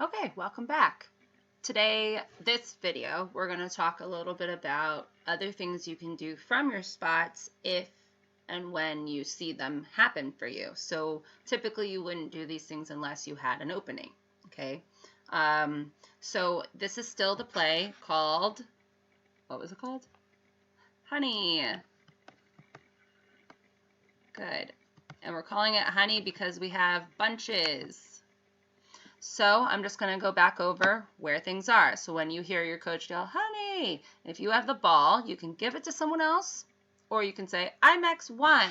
Okay, welcome back. Today, this video, we're going to talk a little bit about other things you can do from your spots if and when you see them happen for you. So typically you wouldn't do these things unless you had an opening, okay? So this is still the play called, what was it called? Honey. Good. And we're calling it Honey because we have bunches. So I'm just going to go back over where things are. So when you hear your coach yell, honey, if you have the ball, you can give it to someone else, or you can say, I'm X1.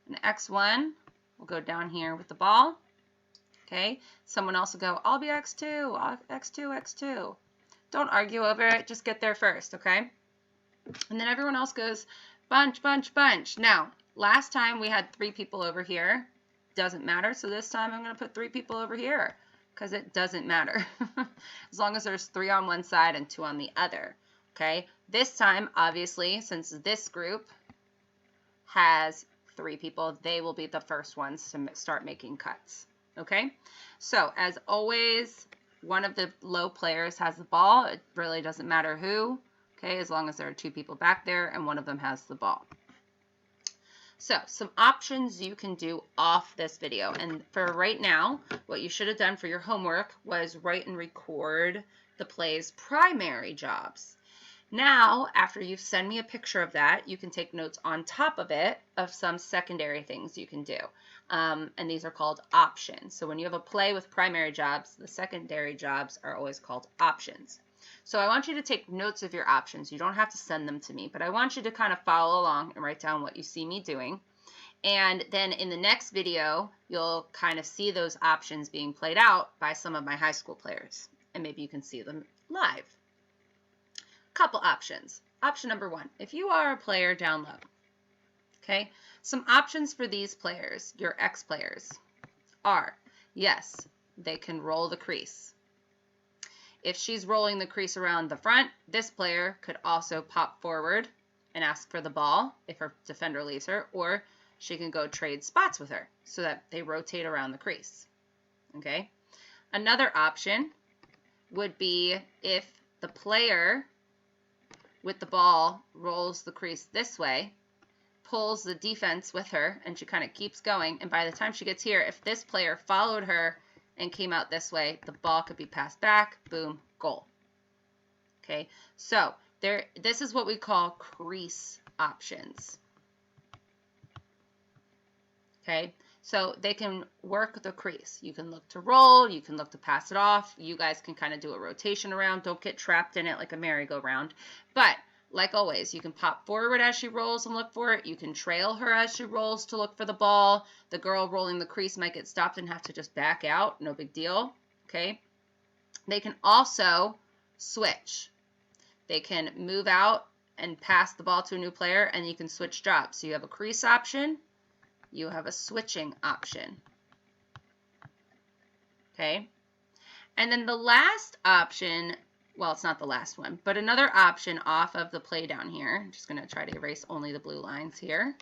And X1 will go down here with the ball. Okay, someone else will go, I'll be X2, X2, X2. Don't argue over it, just get there first, okay? And then everyone else goes, bunch, bunch, bunch. Now, last time we had 3 people over here. Doesn't matter, so this time I'm going to put 3 people over here, because it doesn't matter as long as there's 3 on one side and 2 on the other. Okay, this time, obviously, since this group has 3 people, they will be the first ones to start making cuts. Okay, so as always, one of the low players has the ball. It really doesn't matter who, okay, as long as there are 2 people back there and one of them has the ball. So some options you can do off this video. And for right now, what you should have done for your homework was write and record the play's primary jobs. Now, after you send me a picture of that, you can take notes on top of it of some secondary things you can do. And these are called options. So when you have a play with primary jobs, the secondary jobs are always called options. So I want you to take notes of your options. You don't have to send them to me, but I want you to kind of follow along and write down what you see me doing. And then in the next video, you'll kind of see those options being played out by some of my high school players. And maybe you can see them live. Couple options. Option number 1, if you are a player down low, okay, some options for these players, your X players, are, yes, they can roll the crease. If she's rolling the crease around the front, this player could also pop forward and ask for the ball if her defender leaves her, or she can go trade spots with her so that they rotate around the crease. Okay. Another option would be if the player with the ball rolls the crease this way, pulls the defense with her, and she kind of keeps going, and by the time she gets here, if this player followed her and came out this way, the ball could be passed back, boom, goal. Okay, so this is what we call crease options. Okay, so they can work the crease. You can look to roll, you can look to pass it off. You guys can kind of do a rotation around. Don't get trapped in it like a merry-go-round. But like always, you can pop forward as she rolls and look for it. You can trail her as she rolls to look for the ball. The girl rolling the crease might get stopped and have to just back out. No big deal. Okay. They can also switch. They can move out and pass the ball to a new player, and you can switch jobs. So you have a crease option. You have a switching option. Okay. And then the last option, well, it's not the last one, but another option off of the play down here, I'm just going to try to erase only the blue lines here,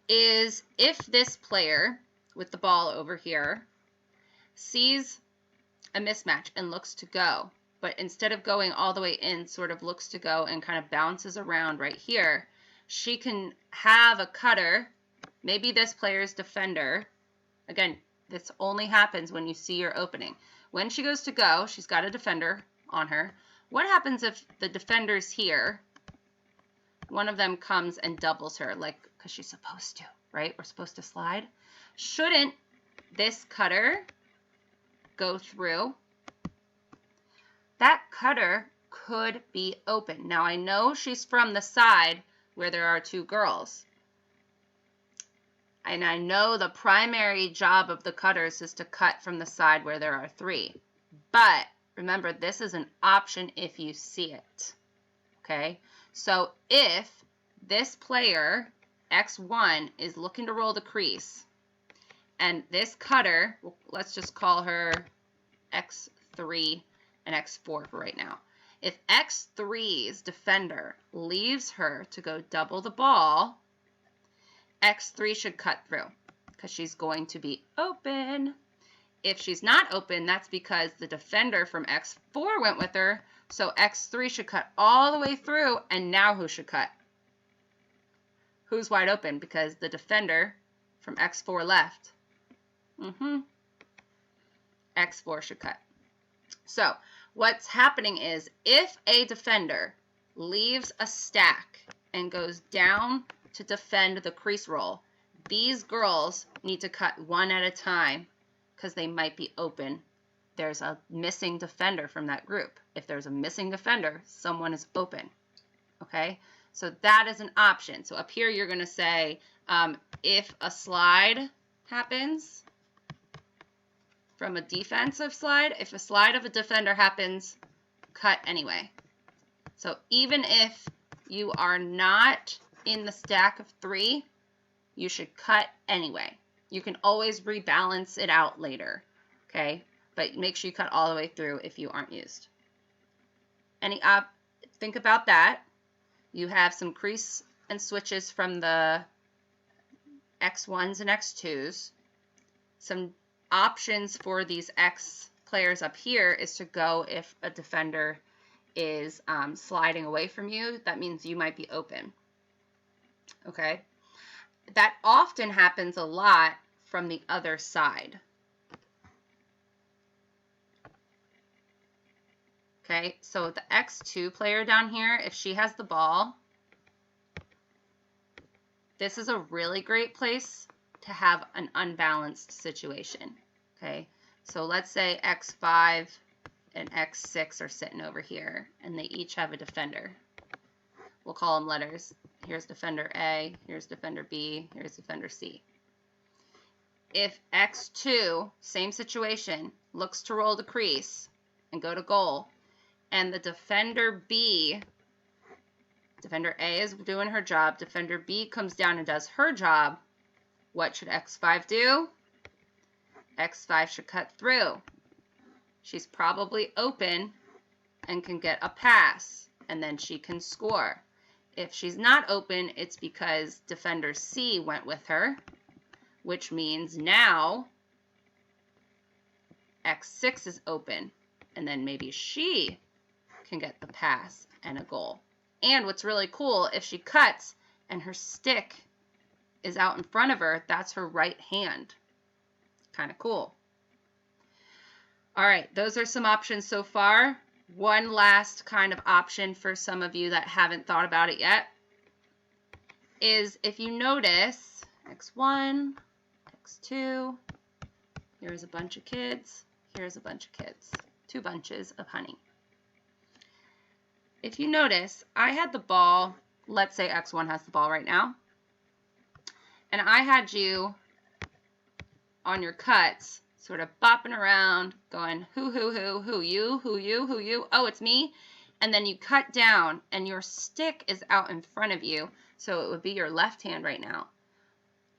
is if this player with the ball over here sees a mismatch and looks to go, but instead of going all the way in, sort of looks to go and kind of bounces around right here, she can have a cutter. Maybe this player's defender, again, this only happens when you see your opening. When she goes to go, she's got a defender on her. What happens if the defender's here, one of them comes and doubles her, like, because she's supposed to, right? We're supposed to slide. Shouldn't this cutter go through? That cutter could be open. Now, I know she's from the side where there are 2 girls. And I know the primary job of the cutters is to cut from the side where there are 3. But remember, this is an option if you see it. Okay? So if this player, X1, is looking to roll the crease, and this cutter, let's just call her X3 and X4 for right now. If X3's defender leaves her to go double the ball, X3 should cut through because she's going to be open. If she's not open, that's because the defender from X4 went with her, so X3 should cut all the way through, and now who should cut? Who's wide open? Because the defender from X4 left. X4 should cut. So what's happening is if a defender leaves a stack and goes down to defend the crease roll, these girls need to cut one at a time because they might be open. There's a missing defender from that group. If there's a missing defender, someone is open. Okay, so that is an option. So up here you're going to say if a slide happens from a defensive slide, if a slide of a defender happens, cut anyway. So even if you are not in the stack of 3, you should cut anyway. You can always rebalance it out later, okay? But make sure you cut all the way through if you aren't used. Think about that. You have some crease and switches from the X1s and X2s. Some options for these X players up here is to go if a defender is sliding away from you. That means you might be open. Okay? That often happens a lot from the other side. Okay, so the X2 player down here, if she has the ball, this is a really great place to have an unbalanced situation. Okay, so let's say X5 and X6 are sitting over here, and they each have a defender. We'll call them letters. Here's defender A, here's defender B, here's defender C. If X2, same situation, looks to roll the crease and go to goal, and the defender B, defender A is doing her job, defender B comes down and does her job, what should X5 do? X5 should cut through. She's probably open and can get a pass, and then she can score. If she's not open, it's because defender C went with her, which means now X6 is open, and then maybe she can get the pass and a goal. And what's really cool, if she cuts and her stick is out in front of her, that's her right hand. Kind of cool. All right, those are some options so far. One last kind of option for some of you that haven't thought about it yet is if you notice X1, X2, here's a bunch of kids, here's a bunch of kids, 2 bunches of honey. If you notice, I had the ball, let's say X1 has the ball right now, and I had you on your cuts, sort of bopping around, going, who, you, oh, it's me, and then you cut down, and your stick is out in front of you, so it would be your left hand right now.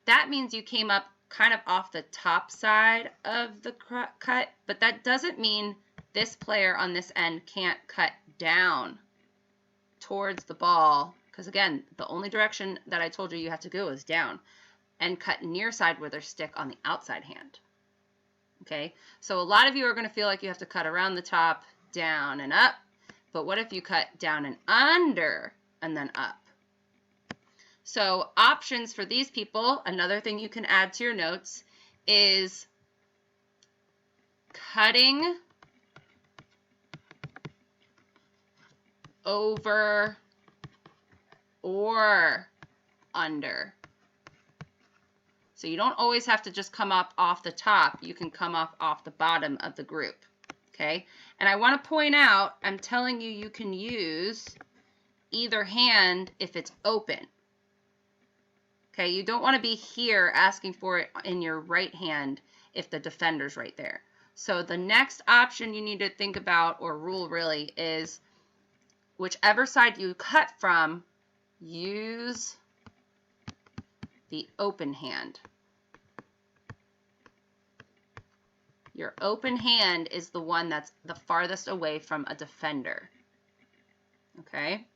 That means you came up kind of off the top side of the cut, but that doesn't mean this player on this end can't cut down towards the ball, because again, the only direction that I told you you have to go is down, and cut near side with their stick on the outside hand. Okay, so a lot of you are going to feel like you have to cut around the top, down and up, but what if you cut down and under and then up? So options for these people, another thing you can add to your notes is cutting over or under. So you don't always have to just come up off the top. You can come off the bottom of the group, okay? And I want to point out, I'm telling you, you can use either hand if it's open. Okay, you don't want to be here asking for it in your right hand if the defender's right there. So the next option you need to think about, or rule really, is whichever side you cut from, use the open hand. Your open hand is the one that's the farthest away from a defender. Okay?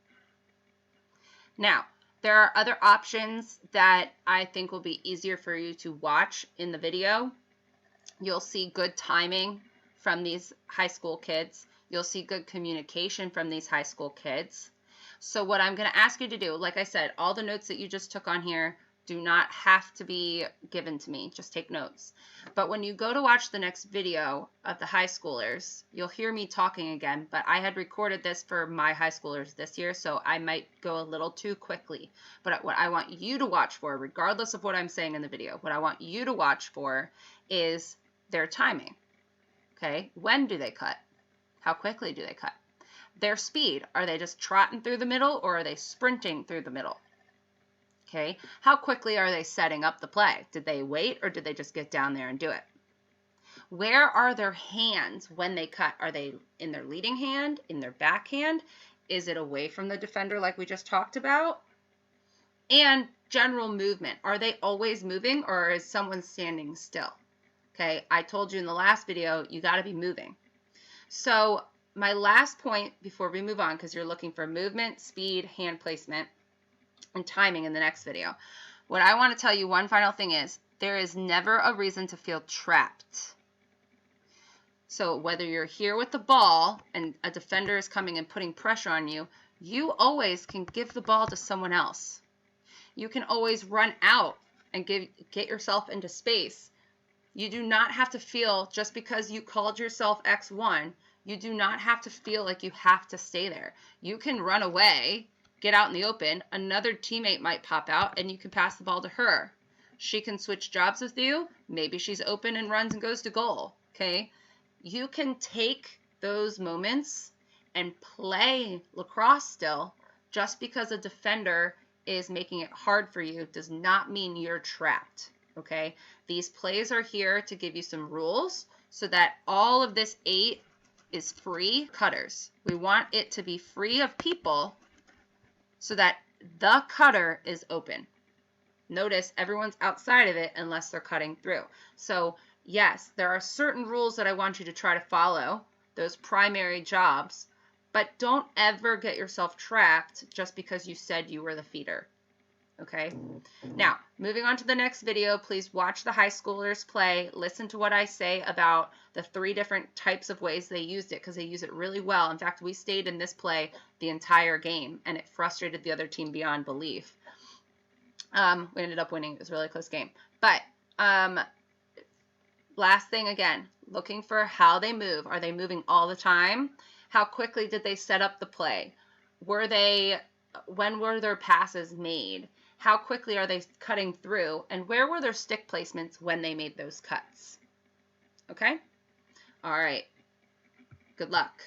Now, there are other options that I think will be easier for you to watch in the video. You'll see good timing from these high school kids. You'll see good communication from these high school kids. So what I'm going to ask you to do, like I said, all the notes that you just took on here do not have to be given to me. Just take notes. But when you go to watch the next video of the high schoolers, you'll hear me talking again, but I had recorded this for my high schoolers this year, so I might go a little too quickly. But what I want you to watch for, regardless of what I'm saying in the video, what I want you to watch for is their timing. Okay, when do they cut? How quickly do they cut? Their speed, are they just trotting through the middle or are they sprinting through the middle? Okay, how quickly are they setting up the play? Did they wait or did they just get down there and do it? Where are their hands when they cut? Are they in their leading hand, in their backhand? Is it away from the defender like we just talked about? And general movement. Are they always moving or is someone standing still? Okay, I told you in the last video, you got to be moving. So my last point before we move on, because you're looking for movement, speed, hand placement, and timing in the next video. What I want to tell you one final thing is, there is never a reason to feel trapped. So whether you're here with the ball and a defender is coming and putting pressure on you, you always can give the ball to someone else. You can always run out and get yourself into space. You do not have to feel, just because you called yourself X1, you do not have to feel like you have to stay there. You can run away, get out in the open, another teammate might pop out, and you can pass the ball to her. She can switch jobs with you. Maybe she's open and runs and goes to goal, okay? You can take those moments and play lacrosse still. Just because a defender is making it hard for you does not mean you're trapped, okay? These plays are here to give you some rules so that all of this 8 is free cutters. We want it to be free of people so that the cutter is open. Notice everyone's outside of it unless they're cutting through. So yes, there are certain rules that I want you to try to follow, those primary jobs, but don't ever get yourself trapped just because you said you were the feeder. Okay, now moving on to the next video, please watch the high schoolers play. Listen to what I say about the 3 different types of ways they used it, because they use it really well. In fact, we stayed in this play the entire game and it frustrated the other team beyond belief. We ended up winning. It was a really close game. But last thing again, looking for how they move. Are they moving all the time? How quickly did they set up the play? When were their passes made? How quickly are they cutting through? And where were their stick placements when they made those cuts? Okay? All right. Good luck.